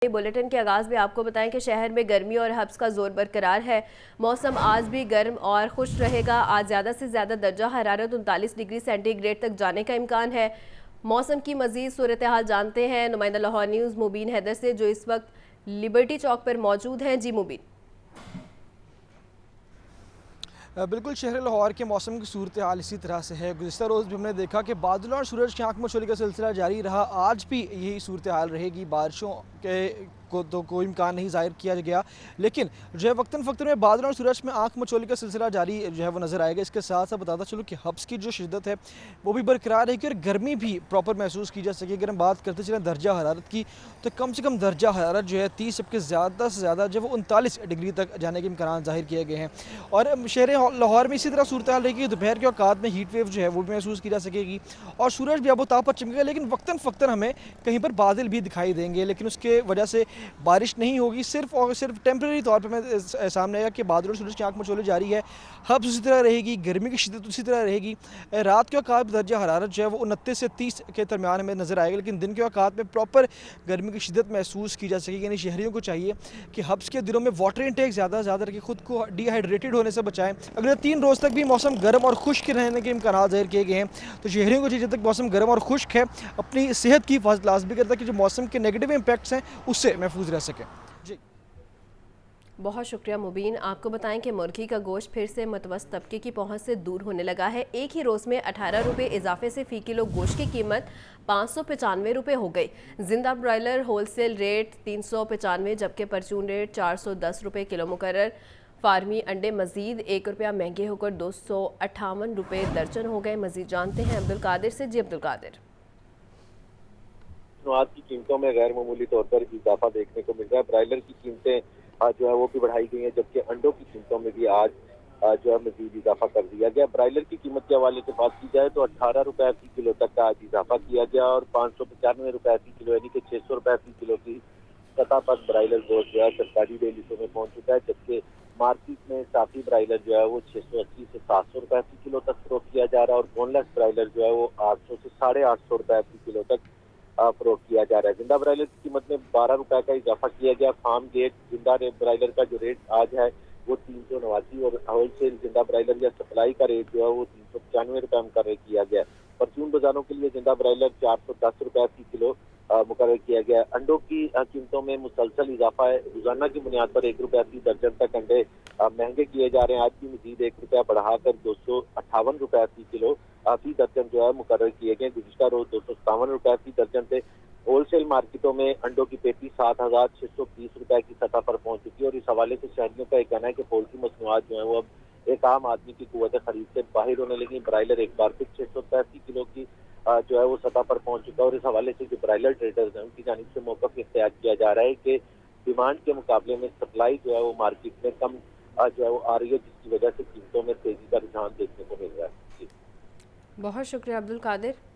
Bulletin کے آغاز میں آپ کو بتائیں کہ شہر میں گرمی اور حبس کا زور برقرار ہے۔ موسم آج بھی گرم اور خشک رہے گا۔ آج زیادہ سے زیادہ درجہ حرارت 39 ڈگری سینٹی گریڈ تک جانے کا امکان ہے۔ موسم کی مزید صورتحال جانتے ہیں نمائندہ لاہور نیوز مبین حیدر سے، جو اس وقت لبرٹی چوک پر موجود ہیں۔ جی مبین۔ بالکل شہر لاہور کے موسم کی صورتحال اسی طرح سے ہے۔ گزشتہ روز بھی ہم نے دیکھا کہ بادلوں اور سورج کی آنکھ مچولی کا سلسلہ جاری رہا۔ آج بھی یہی صورتحال رہے گی۔ بارشوں کے تو کوئی امکان نہیں ظاہر کیا گیا، لیکن جو ہے وقتاً فوقتاً میں بادلوں اور سورج میں آنکھ مچولی کا سلسلہ جاری جو ہے وہ نظر آئے گا۔ اس کے ساتھ ساتھ بتاتا چلوں کہ حبس کی جو شدت ہے وہ بھی برقرار رہے گی اور گرمی بھی پراپر محسوس کی جا سکے۔ اگر ہم بات کرتے چلیں درجہ حرارت کی، تو کم سے کم درجہ حرارت جو ہے 30 جبکہ زیادہ سے زیادہ جو ہے وہ 39 ڈگری تک جانے کے امکانات ظاہر کیے گئے ہیں۔ اور شہر لاہور میں اسی طرح صورتحال رہے گی۔ دوپہر کے اوقات میں ہیٹ ویو جو ہے وہ بھی محسوس کی جا سکے گی اور سورج بھی آب و تاب پر چمکے گا، لیکن وقتاً فوقتاً ہمیں کہیں پر بادل بھی دکھائی دیں گے، لیکن اس کے وجہ سے بارش نہیں ہوگی۔ صرف اور صرف ٹیمپریری طور پہ میں سامنے آئے گا کہ بادل اور سورج کی آنکھ مچولی جاری ہے۔ حبس اسی طرح رہے گی، گرمی کی شدت اسی طرح رہے گی۔ رات کے اوقات میں درجہ حرارت جو ہے وہ 29 سے 30 کے درمیان ہمیں نظر آئے گا، لیکن دن کے اوقات میں پراپر گرمی کی شدت محسوس کی جا سکے گی۔ یعنی شہریوں کو چاہیے کہ حبس کے دنوں میں واٹر انٹیک زیادہ سے زیادہ رکھیں، خود کو ڈی ہائیڈریٹڈ ہونے سے بچائیں۔ اگلے 3 روز تک بھی موسم گرم اور خشک رہنے کے امکانات ظاہر کیے گئے ہیں، تو شہریوں کو چاہیے جب تک موسم گرم اور خشک ہے اپنی صحت کی حفاظت لازمی کرتا ہے کہ جو موسم کے نیگیٹو امپیکٹس ہیں اس سے محفوظ رہ سکیں۔ جی بہت شکریہ مبین۔ آپ کو بتائیں کہ مرغی کا گوشت پھر سے متوسط طبقے کی پہنچ سے دور ہونے لگا ہے۔ ایک ہی روز میں 18 روپے اضافے سے فی کلو گوشت کی قیمت 595 روپے ہو گئی۔ زندہ برائلر ہول سیل ریٹ 395 جبکہ پرچون ریٹ 410 روپے کلو مقرر۔ فارمی انڈے مزید 1 روپیہ مہنگے ہو کر 258 روپے درجن ہو گئے۔ مزید جانتے ہیں عبدالقادر سے۔ جی عبدالقادر۔ مصنوعات کی قیمتوں میں غیر معمولی طور پر اضافہ دیکھنے کو مل رہا ہے۔ برائلر کی قیمتیں جو ہے وہ بھی بڑھائی گئی ہیں، جبکہ انڈوں کی قیمتوں میں بھی آج جو ہے مزید اضافہ کر دیا گیا۔ برائلر کی قیمت کے حوالے سے بات کی جائے تو 18 روپے فی کلو تک کا آج اضافہ کیا گیا اور 595 روپے فی کلو یعنی کہ 600 روپے فی کلو کی سطح پر برائلر گوشت جو ہے سرکاری ڈیلروں میں پہنچ چکا ہے، جبکہ مارکیٹ میں صافی برائلر جو ہے وہ 680 سے 700 روپے فی کلو تک فروخت کیا جا رہا ہے اور بون لیس برائلر جو ہے وہ 800 سے 850 روپے فی کلو تک فروخت کیا جا رہا ہے۔ زندہ برائلر کی قیمت میں 12 روپے کا اضافہ کیا گیا۔ فارم گیٹ زندہ برائلر کا جو ریٹ آج ہے وہ 389 اور ہول سیل زندہ برائلر یا سپلائی کا ریٹ جو ہے وہ 395 روپے مقرر کیا گیا۔ پرچون بازاروں کے لیے زندہ برائلر 410 روپے فی کلو مقرر کیا گیا۔ انڈوں کی قیمتوں میں مسلسل اضافہ ہے۔ روزانہ کی بنیاد پر 1 روپے فی درجن تک انڈے مہنگے کیے جا رہے ہیں۔ آج بھی مزید 1 روپیہ بڑھا کر 258 روپے فی کلو فی درجن جو ہے مقرر کیے گئے۔ گزشتہ روز 257 روپے فی درجن تھے۔ ہول سیل مارکیٹوں میں انڈوں کی پیٹی 7,620 روپے کی سطح پر پہنچ چکی ہے اور اس حوالے سے شہریوں کا یہ کہنا ہے کہ پولٹری مصنوعات جو ہیں وہ اب ایک عام آدمی کی قوت خرید سے باہر ہونے لگی۔ برائلر ایک بار پھر 600 روپے فی کلو کی جو ہے وہ سطح پر پہنچ چکا ہے اور اس حوالے سے جو برائلر ٹریڈرز ہیں ان کی جانب سے موقف اختیار کیا جا رہا ہے کہ ڈیمانڈ کے مقابلے میں سپلائی جو ہے وہ مارکیٹ میں کم جو ہے وہ آ رہی ہے، جس کی وجہ سے قیمتوں میں تیزی کا رجحان دیکھنے کو مل رہا ہے۔ جی بہت شکریہ عبدالقادر۔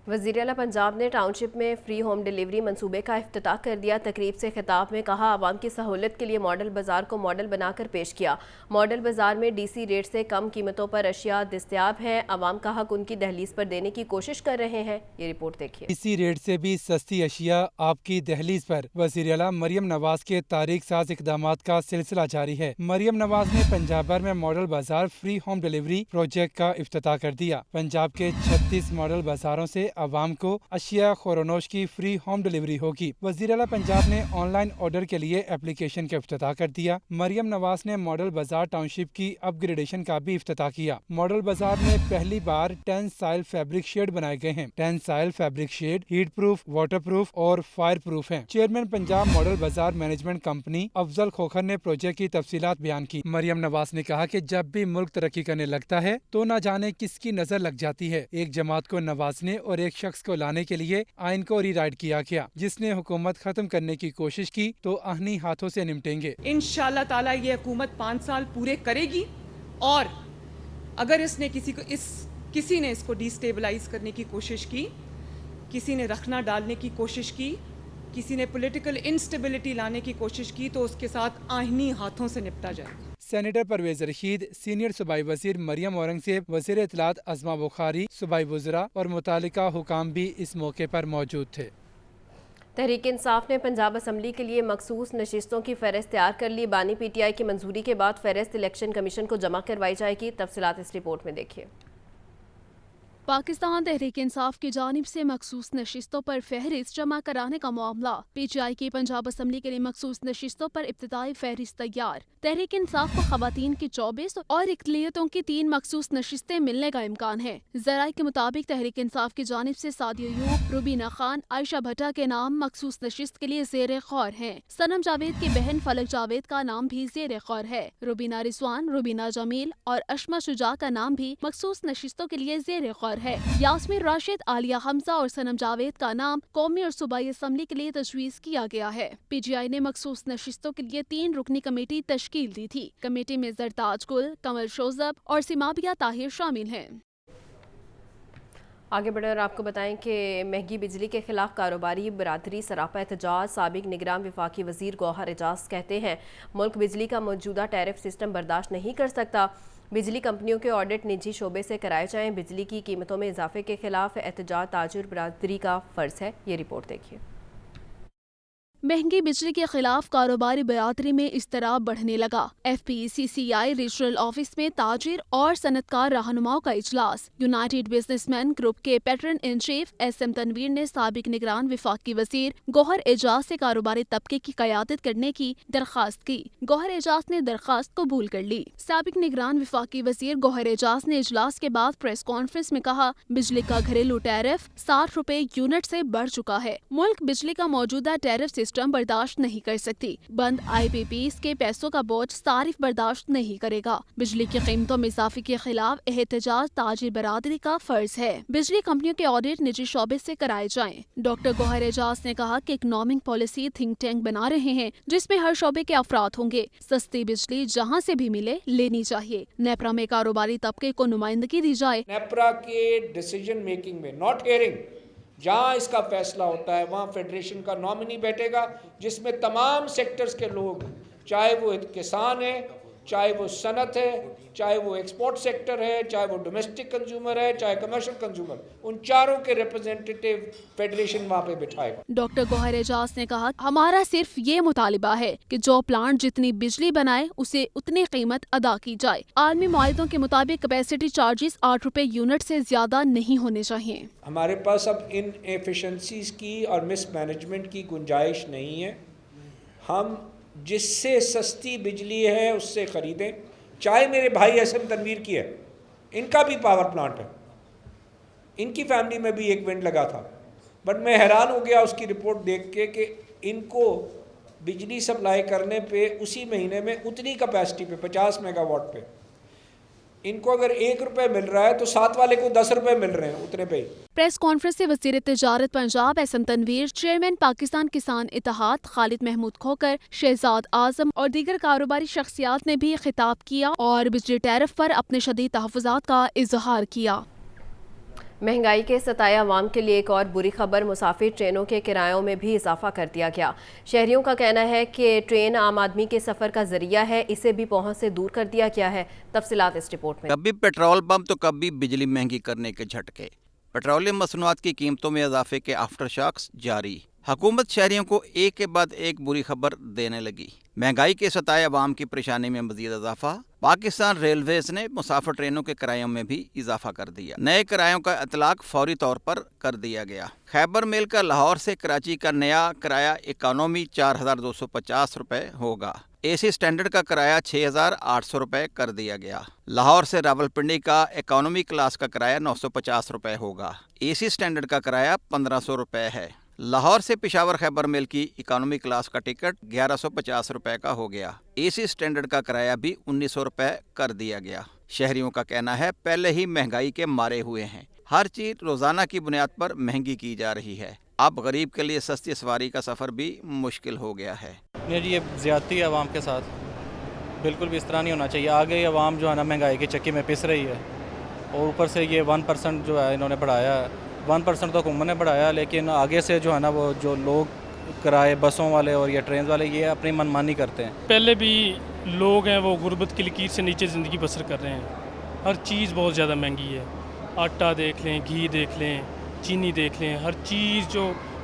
وزیر اعلیٰ پنجاب نے ٹاؤن شپ میں فری ہوم ڈیلیوری منصوبے کا افتتاح کر دیا۔ تقریب سے خطاب میں کہا، عوام کی سہولت کے لیے ماڈل بازار کو ماڈل بنا کر پیش کیا۔ ماڈل بازار میں ڈی سی ریٹ سے کم قیمتوں پر اشیاء دستیاب ہیں۔ عوام کا حق ان کی دہلیز پر دینے کی کوشش کر رہے ہیں۔ یہ رپورٹ دیکھیے۔ ڈی سی ریٹ سے بھی سستی اشیاء آپ کی دہلیز پر۔ وزیر اعلیٰ مریم نواز کے تاریخ ساز اقدامات کا سلسلہ جاری ہے۔ مریم نواز نے پنجاب بھر میں ماڈل بازار فری ہوم ڈیلیوری پروجیکٹ کا افتتاح کر دیا۔ پنجاب کے 36 ماڈل بازاروں سے عوام کو اشیاء خورونوش کی فری ہوم ڈیلیوری ہوگی۔ وزیر اعلیٰ پنجاب نے آن لائن آرڈر کے لیے اپلیکیشن کا افتتاح کر دیا۔ مریم نواز نے ماڈل بازار ٹاؤن شپ کی اپ گریڈیشن کا بھی افتتاح کیا۔ ماڈل بازار میں پہلی بار ٹینسائل فیبرک شیڈ بنائے گئے ہیں۔ Tensile fabric shade heat proof, water proof اور فائر پروف ہیں۔ چیئرمین پنجاب ماڈل بازار مینجمنٹ کمپنی افضل کھوکھر نے پروجیکٹ کی تفصیلات بیان کی۔ مریم نواز نے کہا کہ جب بھی ملک ترقی کرنے لگتا ہے تو نہ جانے کس کی نظر لگ جاتی ہے۔ ایک جماعت کو نوازنے اور ایک شخص کو لانے کے لیے آئین کو ری رائٹ کیا گیا۔ جس نے حکومت ختم کرنے کی کوشش کی تو آہنی ہاتھوں سے نمٹیں گے۔ انشاءاللہ تعالی یہ حکومت 5 سال پورے کرے گی اور اگر کسی نے اس کو ڈی سٹیبلائز کرنے کی کوشش کی، کسی نے رکھنا ڈالنے کی کوشش کی، کسی نے پولیٹیکل انسٹیبلٹی لانے کی کوشش کی تو اس کے ساتھ آئینی ہاتھوں سے نپٹا جائے گا۔ سینیٹر پرویز رشید، سینئر صوبائی وزیر مریم اورنگزیب، وزیر اطلاعات عظما بخاری، صوبائی وزراء اور متعلقہ حکام بھی اس موقع پر موجود تھے۔ تحریک انصاف نے پنجاب اسمبلی کے لیے مخصوص نشستوں کی فہرست تیار کر لی۔ بانی پی ٹی آئی کی منظوری کے بعد فہرست الیکشن کمیشن کو جمع کروائی جائے گی۔ تفصیلات اس رپورٹ میں دیکھیے۔ پاکستان تحریک انصاف کی جانب سے مخصوص نشستوں پر فہرست جمع کرانے کا معاملہ۔ پی ٹی آئی کی پنجاب اسمبلی کے لیے مخصوص نشستوں پر ابتدائی فہرست تیار۔ تحریک انصاف کو خواتین کی 24 اور اقلیتوں کی 3 مخصوص نشستیں ملنے کا امکان ہے۔ ذرائع کے مطابق تحریک انصاف کی جانب سے سعدیہ ایوب، روبینہ خان، عائشہ بھٹہ کے نام مخصوص نشست کے لیے زیر غور ہیں۔ صنم جاوید کی بہن فلک جاوید کا نام بھی زیر غور ہے۔ روبینہ رضوان، روبینہ جمیل اور اشما شجاع کا نام بھی مخصوص نشستوں کے لیے زیر غور ہے۔ یاسمین راشد، عالیہ حمزہ اور صنم جاوید کا نام قومی اور صوبائی اسمبلی کے لیے تجویز کیا گیا ہے۔ پی ٹی آئی نے مخصوص نشستوں کے لیے 3 رکنی کمیٹی تشکیل دی تھی۔ کمیٹی میں زرتاج گل، کمل شوذب اور سمابیہ طاہر شامل ہیں۔ آگے بڑھیں اور آپ کو بتائیں کہ مہنگی بجلی کے خلاف کاروباری برادری سراپا احتجاج۔ سابق نگراں وفاقی وزیر گوہر اعجاز کہتے ہیں ملک بجلی کا موجودہ ٹیرف سسٹم برداشت نہیں کر سکتا۔ بجلی کمپنیوں کے آڈٹ نجی شعبے سے کرائے جائیں۔ بجلی کی قیمتوں میں اضافے کے خلاف احتجاج تاجر برادری کا فرض ہے۔ یہ رپورٹ دیکھیے۔ مہنگی بجلی کے خلاف کاروباری برادری میں اضطراب بڑھنے لگا۔ F P C C I regional office میں تاجر اور صنعت کار رہنماؤں کا اجلاس۔ یونائیٹڈ بزنس مین گروپ کے patron in chief S M Tanveer نے سابق نگران وفاقی وزیر گوہر اعجاز سے کاروباری طبقے کی قیادت کرنے کی درخواست کی۔ گوہر اعجاز نے درخواست قبول کر لی۔ سابق نگران وفاقی وزیر گوہر اعجاز نے اجلاس کے بعد پریس کانفرنس میں کہا بجلی کا گھریلو ٹیرف 60 روپے یونٹ سے بڑھ چکا ہے۔ ملک بجلی کا موجودہ ٹیرف سسٹم برداشت نہیں کر سکتی۔ بند آئی پی پیز کے پیسوں کا بوجھ صارف برداشت نہیں کرے گا۔ بجلی کی قیمتوں میں اضافے کے خلاف احتجاج تاجر برادری کا فرض ہے۔ بجلی کمپنیوں کے آڈٹ نجی شعبے سے کرائے جائیں۔ ڈاکٹر گوہر اعجاز نے کہا کہ اکنامک پالیسی تھنک ٹینک بنا رہے ہیں جس میں ہر شعبے کے افراد ہوں گے۔ سستی بجلی جہاں سے بھی ملے لینی چاہیے۔ نیپرا میں کاروباری طبقے کو نمائندگی دی جائے۔ نیپرا کے ڈیسیجن میکنگ میں ناٹ ہیئرنگ جہاں اس کا فیصلہ ہوتا ہے وہاں فیڈریشن کا نامنی بیٹھے گا جس میں تمام سیکٹرز کے لوگ، چاہے وہ کسان ہیں، چاہے وہ صنعت ہے، چاہے وہ ایکسپورٹ سیکٹر ہے، چاہے وہ ڈومیسٹک کنزیومر ہے، چاہے کمرشل کنزیومر، ان چاروں کے ریپرزینٹیٹیو فیڈریشن وہاں پہ بٹھائے گا۔ ڈاکٹر گوہر اعجاز نے کہا ہمارا صرف یہ مطالبہ ہے کہ جو پلانٹ جتنی بجلی بنائے اسے اتنی قیمت ادا کی جائے۔ عالمی معاہدوں کے مطابق کیپیسٹی چارجز 8 روپے یونٹ سے زیادہ نہیں ہونے چاہیے۔ ہمارے پاس اب ان ایفیشنسیز کی اور مس مینجمنٹ کی گنجائش نہیں ہے۔ ہم جس سے سستی بجلی ہے اس سے خریدیں، چاہے میرے بھائی ایس ایم تنویر کی ہے، ان کا بھی پاور پلانٹ ہے، ان کی فیملی میں بھی ایک ونڈ لگا تھا، بٹ میں حیران ہو گیا اس کی رپورٹ دیکھ کے کہ ان کو بجلی سپلائی کرنے پہ اسی مہینے میں اتنی کیپیسٹی پہ 50 میگا واٹ پہ ان کو اگر 1 روپے مل رہا ہے تو ساتھ والے کو 10 روپے مل رہے ہیں اتنے پہ ہی۔ پریس کانفرنس سے وزیر تجارت Punjab S M Tanveer, chairman Pakistan Kisan Ittehad خالد محمود کھوکر، شہزاد اعظم اور دیگر کاروباری شخصیات نے بھی خطاب کیا اور بجلی ٹیرف پر اپنے شدید تحفظات کا اظہار کیا۔ مہنگائی کے ستائے عوام کے لیے ایک اور بری خبر، مسافر ٹرینوں کے کرایوں میں بھی اضافہ کر دیا گیا۔ شہریوں کا کہنا ہے کہ ٹرین عام آدمی کے سفر کا ذریعہ ہے، اسے بھی پہنچ سے دور کر دیا گیا ہے۔ تفصیلات اس رپورٹ میں۔ کبھی پیٹرول پمپ تو کبھی بجلی مہنگی کرنے کے جھٹکے۔ پیٹرولیم مصنوعات کی قیمتوں میں اضافے کے آفٹر شاکس جاری۔ حکومت شہریوں کو ایک کے بعد ایک بری خبر دینے لگی۔ مہنگائی کے ستائے عوام کی پریشانی میں مزید اضافہ۔ پاکستان ریلویز نے مسافر ٹرینوں کے کرایوں میں بھی اضافہ کر دیا۔ نئے کرایوں کا اطلاق فوری طور پر کر دیا گیا۔ خیبر میل کا لاہور سے کراچی کا نیا کرایہ اکانومی 4250 روپے ہوگا۔ اے سی سٹینڈرڈ کا کرایہ 6800 روپے کر دیا گیا۔ لاہور سے راولپنڈی کا اکانومی کلاس کا کرایہ 950 روپے ہوگا۔ اے سی سٹینڈرڈ کا کرایہ 1500 روپے ہے۔ لاہور سے پشاور خیبر میل کی اکانومی کلاس کا ٹکٹ 1150 روپے کا ہو گیا۔ اے سی سٹینڈرڈ کا کرایہ بھی 1900 روپے کر دیا گیا۔ شہریوں کا کہنا ہے پہلے ہی مہنگائی کے مارے ہوئے ہیں، ہر چیز روزانہ کی بنیاد پر مہنگی کی جا رہی ہے۔ اب غریب کے لیے سستی سواری کا سفر بھی مشکل ہو گیا ہے۔ یہ زیادتی ہے عوام کے ساتھ، بالکل بھی اس طرح نہیں ہونا چاہیے۔ آگے عوام جو ہے نا مہنگائی کی چکی میں پس رہی ہے، اور اوپر سے یہ 1% جو ہے انہوں نے بڑھایا ہے۔ 1% تو حکومت نے بڑھایا، لیکن آگے سے جو ہے نا وہ جو لوگ کرائے بسوں والے اور یہ ٹرین والے یہ اپنی منمانی کرتے ہیں۔ پہلے بھی لوگ ہیں وہ غربت کی لکیر سے نیچے زندگی بسر کر رہے ہیں۔ ہر چیز بہت زیادہ مہنگی ہے، آٹا دیکھ لیں، گھی دیکھ لیں، چینی دیکھ لیں، ہر چیز جو